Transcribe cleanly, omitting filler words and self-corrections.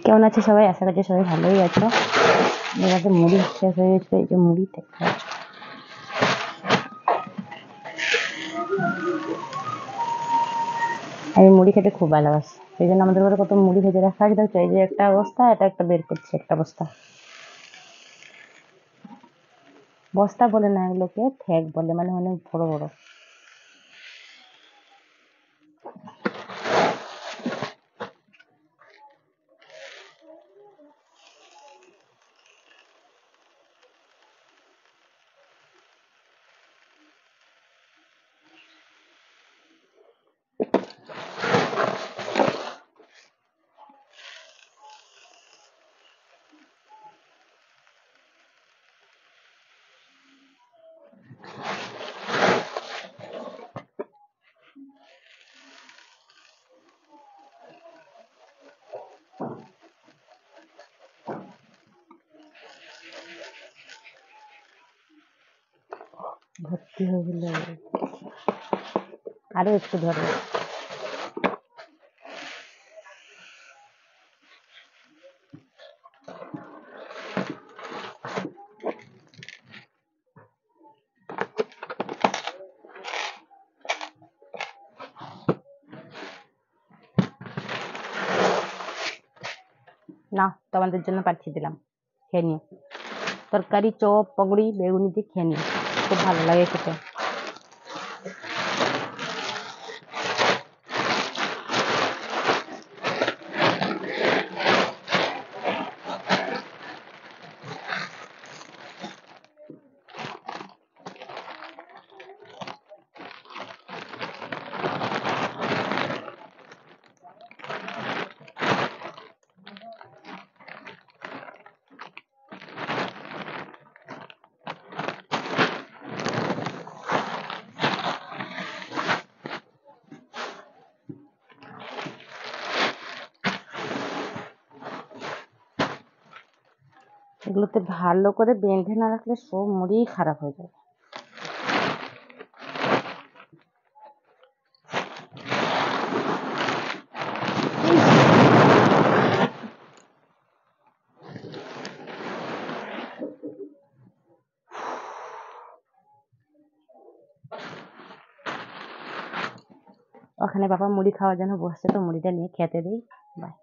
কেমন আছে সবাই? আশা করছি সবাই ভালোই আছো। এবার মুড়ি শেষ হয়ে গেছে, এই যে মুড়ি দেখতে পাচ্ছ। আমি মুড়ি খেতে খুব ভালোবাসি, সেই জন্য আমাদের ঘরে কত মুড়ি ভেজে রাখা আছে। দেখছো এই যে একটা বস্তা, এটা একটা বের করছে, একটা বস্তা। বস্তা বলে না, এগুলোকে ঠেক বলে, মানে অনেক বড় বড়। ভর্তি হয়ে গেল, আরো একটু ধরো। না, তোমাদের জন্য পাঠিয়ে দিলাম, খেয়ে নিও। তরকারি, চপ, পকড়ি, বেগুনি দিয়ে খেয়ে নিও, খুব ভালো লাগে খেতে। এগুলোতে ভালো করে বেঁধে না রাখলে সব মুড়িই খারাপ হয়ে যাবে। ওখানে বাবা মুড়ি খাওয়ার জন্য বসছে, তো মুড়িটা নিয়ে খেতে দিই। বাই।